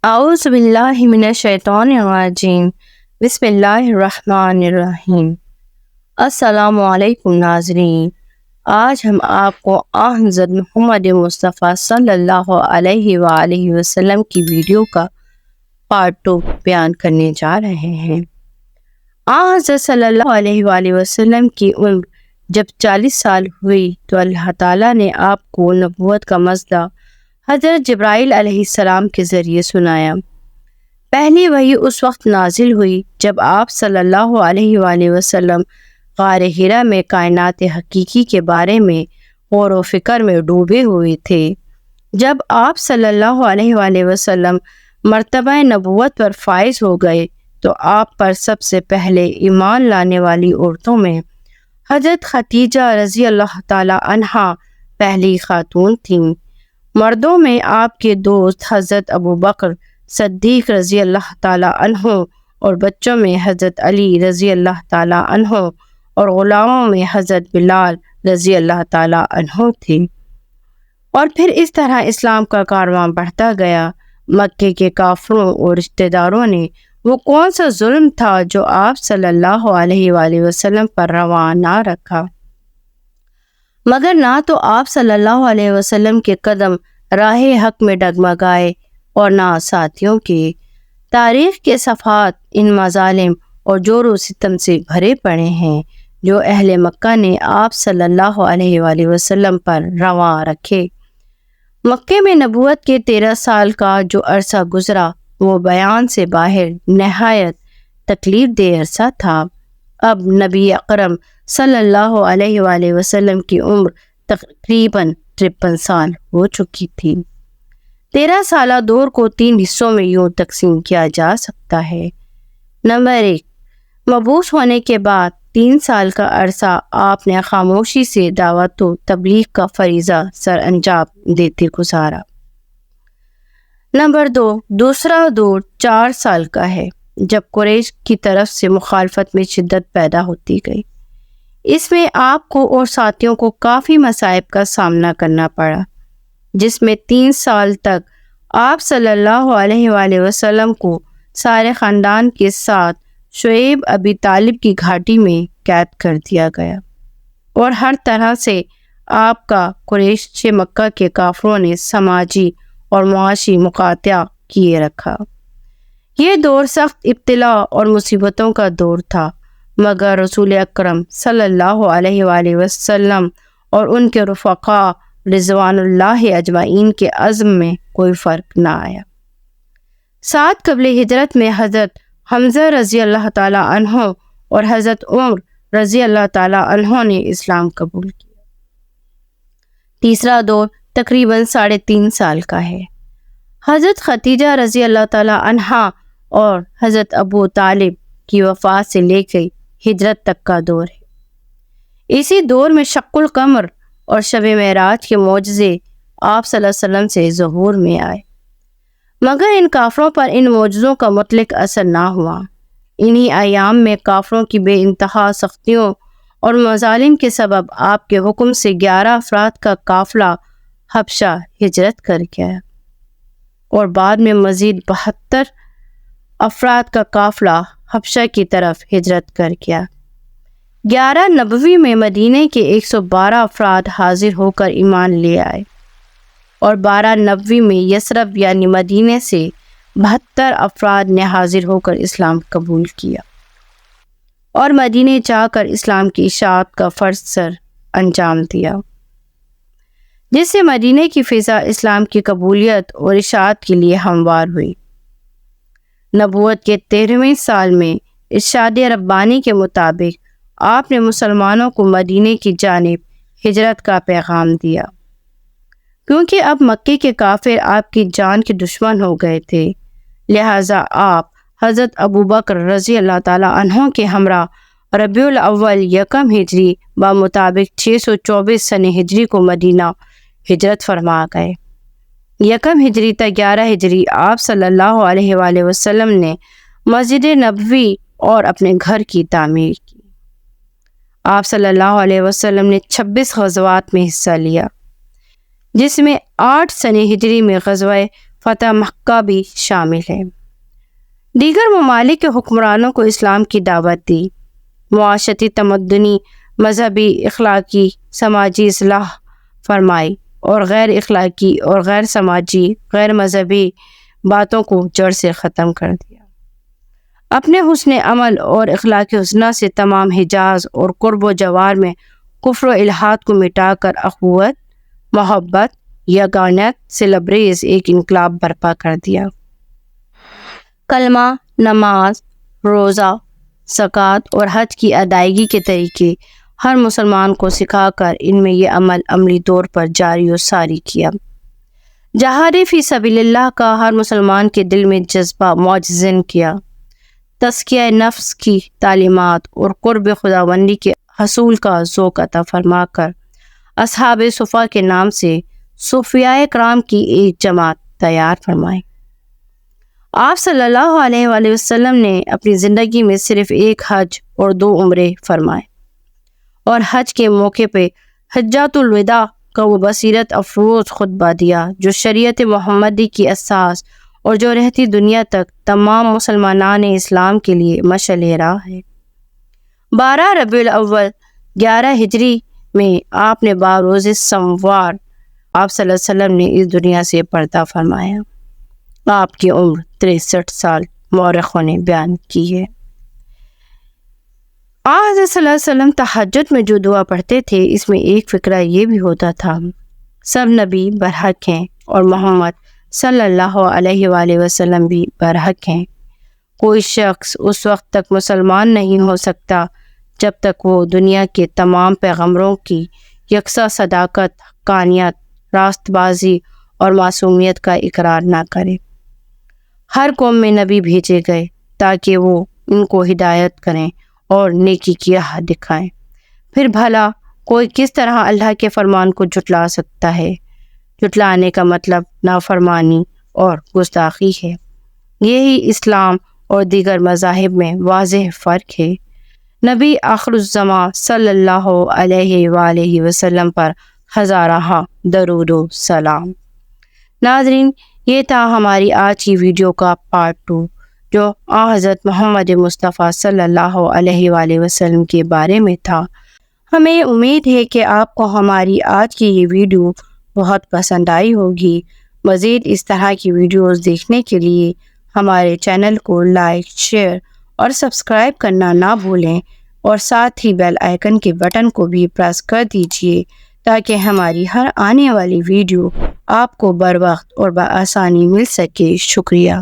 اعوذ باللہ من الشیطان الرجیم بسم اللہ الرحمن الرحیم۔ السلام علیکم ناظرین، آج ہم آپ کو حضرت محمد مصطفیٰ صلی اللہ علیہ وآلہ وسلم کی ویڈیو کا پارٹ 2 بیان کرنے جا رہے ہیں۔ حضرت صلی اللہ علیہ وآلہ وسلم کی عمر جب 40 سال ہوئی تو اللہ تعالیٰ نے آپ کو نبوت کا مژدہ حضرت جبرائیل علیہ السلام کے ذریعے سنایا۔ پہلی وحی اس وقت نازل ہوئی جب آپ صلی اللہ علیہ وآلہ وسلم غار حرا میں کائنات حقیقی کے بارے میں غور و فکر میں ڈوبے ہوئے تھے۔ جب آپ صلی اللہ علیہ وآلہ وسلم مرتبہ نبوت پر فائز ہو گئے تو آپ پر سب سے پہلے ایمان لانے والی عورتوں میں حضرت خدیجہ رضی اللہ تعالی عنہا پہلی خاتون تھیں۔ مردوں میں آپ کے دوست حضرت ابو بکر صدیق رضی اللہ تعالی عنہ اور بچوں میں حضرت علی رضی اللہ تعالی عنہ اور غلاموں میں حضرت بلال رضی اللہ تعالی عنہ تھے۔ اور پھر اس طرح اسلام کا کارواں بڑھتا گیا۔ مکے کے کافروں اور رشتہ داروں نے وہ کون سا ظلم تھا جو آپ صلی اللہ علیہ وآلہ وسلم پر روا نہ رکھا، مگر نہ تو آپ صلی اللہ علیہ وسلم کے قدم راہ حق میں ڈگمگائے اور نہ ساتھیوں کے۔ تاریخ کے صفحات ان مظالم اور جور و ستم سے بھرے پڑے ہیں جو اہل مکہ نے آپ صلی اللہ علیہ وآلہ وسلم پر روا رکھے۔ مکے میں نبوت کے 13 سال کا جو عرصہ گزرا وہ بیان سے باہر نہایت تکلیف دہ عرصہ تھا۔ اب نبی اکرم صلی اللہ علیہ وآلہ وسلم کی عمر تقریباً 53 سال ہو چکی تھی۔ 13 سالہ دور کو 3 حصوں میں یوں تقسیم کیا جا سکتا ہے۔ نمبر 1، مبعوث ہونے کے بعد 3 سال کا عرصہ آپ نے خاموشی سے دعوت و تبلیغ کا فریضہ سر انجام دیتے گزارا۔ نمبر 2، دوسرا دور 4 سال کا ہے جب قریش کی طرف سے مخالفت میں شدت پیدا ہوتی گئی۔ اس میں آپ کو اور ساتھیوں کو کافی مصائب کا سامنا کرنا پڑا، جس میں 3 سال تک آپ صلی اللہ علیہ وآلہ وسلم کو سارے خاندان کے ساتھ شعیب ابی طالب کی گھاٹی میں قید کر دیا گیا اور ہر طرح سے آپ کا قریش مکہ کے کافروں نے سماجی اور معاشی مقاطعہ کیے رکھا۔ یہ دور سخت ابتلا اور مصیبتوں کا دور تھا، مگر رسول اکرم صلی اللہ علیہ وآلہ وسلم اور ان کے رفقاء رضوان اللہ اجمعین کے عزم میں کوئی فرق نہ آیا۔ 7 قبل ہجرت میں حضرت حمزہ رضی اللہ تعالی عنہ اور حضرت عمر رضی اللہ تعالی عنہ نے اسلام قبول کیا۔ تیسرا دور تقریباً 3.5 سال کا ہے۔ حضرت خدیجہ رضی اللہ تعالی عنہا اور حضرت ابو طالب کی وفات سے لے کے ہجرت تک کا دور ہے۔ اسی دور میں شق القمر اور شب معراج کے معجزے آپ صلی اللہ علیہ وسلم سے ظہور میں آئے، مگر ان کافروں پر ان معجزوں کا مطلق اثر نہ ہوا۔ انہی ایام میں کافروں کی بے انتہا سختیوں اور مظالم کے سبب آپ کے حکم سے 11 افراد کا قافلہ حبشہ ہجرت کر گیا اور بعد میں مزید 72 افراد کا قافلہ حبشہ کی طرف ہجرت کر گیا۔ 11 نبوی میں مدینے کے 112 افراد حاضر ہو کر ایمان لے آئے اور 12 نبوی میں یثرب یعنی مدینے سے 72 افراد نے حاضر ہو کر اسلام قبول کیا اور مدینے جا کر اسلام کی اشاعت کا فرض سر انجام دیا، جس سے مدینے کی فضا اسلام کی قبولیت اور اشاعت کے لیے ہموار ہوئی۔ نبوت کے 13ویں سال میں ارشاد ربانی کے مطابق آپ نے مسلمانوں کو مدینے کی جانب ہجرت کا پیغام دیا، کیونکہ اب مکے کے کافر آپ کی جان کے دشمن ہو گئے تھے، لہٰذا آپ حضرت ابو بکر رضی اللہ تعالی عنہ کے ہمراہ ربیع الاول 1 ہجری بمطابق 624 سن ہجری کو مدینہ ہجرت فرما گئے۔ 1 ہجری تا 11 ہجری آپ صلی اللہ علیہ وآلہ وسلم نے مسجد نبوی اور اپنے گھر کی تعمیر کی۔ آپ صلی اللہ علیہ وسلم نے 26 غزوات میں حصہ لیا، جس میں 8 سن ہجری میں غزوہ فتح مکہ بھی شامل ہے۔ دیگر ممالک کے حکمرانوں کو اسلام کی دعوت دی، معاشرتی، تمدنی، مذہبی، اخلاقی، سماجی اصلاح فرمائی اور غیر اخلاقی اور غیر سماجی، غیر مذہبی باتوں کو جڑ سے ختم کر دیا۔ اپنے حسن عمل اور اخلاق حسنہ سے تمام حجاز اور قرب و جوار میں کفر و الحاد کو مٹا کر اخوت، محبت، یگانت سے لبریز ایک انقلاب برپا کر دیا۔ کلمہ، نماز، روزہ، زکوٰۃ اور حج کی ادائیگی کے طریقے ہر مسلمان کو سکھا کر ان میں یہ عمل عملی طور پر جاری و ساری کیا۔ جہاد فی سبیل اللہ کا ہر مسلمان کے دل میں جذبہ معجزن کیا۔ تزکیہ نفس کی تعلیمات اور قرب خداوندی کے حصول کا ذوق عطا فرما کر اصحاب صفا کے نام سے صوفیاء کرام کی ایک جماعت تیار فرمائی۔ آپ صلی اللہ علیہ وآلہ وسلم نے اپنی زندگی میں صرف ایک حج اور 2 عمرے فرمائے، اور حج کے موقع پہ حجۃ الوداع کا وہ بصیرت افروز خطبہ دیا جو شریعت محمدی کی اساس اور جو رہتی دنیا تک تمام مسلمانان اسلام کے لیے مشعل راہ ہے۔ 12 ربیع الاول 11 ہجری میں آپ نے باروز سموار آپ صلی اللہ علیہ وسلم نے اس دنیا سے پردہ فرمایا۔ آپ کی عمر 63 سال مورخوں نے بیان کی ہے۔ آپ صلی اللہ علیہ وسلم تہجد میں جو دعا پڑھتے تھے، اس میں ایک فقرہ یہ بھی ہوتا تھا: سب نبی برحق ہیں اور محمد صلی اللہ علیہ وآلہ وسلم بھی برحق ہیں۔ کوئی شخص اس وقت تک مسلمان نہیں ہو سکتا جب تک وہ دنیا کے تمام پیغمبروں کی یکساں صداقت، حقانیت، راست بازی اور معصومیت کا اقرار نہ کرے۔ ہر قوم میں نبی بھیجے گئے تاکہ وہ ان کو ہدایت کریں اور نیکی کی راہ دکھائیں۔ پھر بھلا کوئی کس طرح اللہ کے فرمان کو جھٹلا سکتا ہے؟ جھٹلانے کا مطلب نافرمانی اور گستاخی ہے۔ یہی اسلام اور دیگر مذاہب میں واضح فرق ہے۔ نبی آخر الزماں صلی اللہ علیہ وآلہ وسلم پر ہزارہ درود و سلام۔ ناظرین، یہ تھا ہماری آج کی ویڈیو کا پارٹ 2 جو حضرت محمد مصطفیٰ صلی اللہ علیہ وآلہ وسلم کے بارے میں تھا۔ ہمیں امید ہے کہ آپ کو ہماری آج کی یہ ویڈیو بہت پسند آئی ہوگی۔ مزید اس طرح کی ویڈیوز دیکھنے کے لیے ہمارے چینل کو لائک، شیئر اور سبسکرائب کرنا نہ بھولیں، اور ساتھ ہی بیل آئیکن کے بٹن کو بھی پریس کر دیجیے تاکہ ہماری ہر آنے والی ویڈیو آپ کو بر وقت اور بآسانی مل سکے۔ شکریہ۔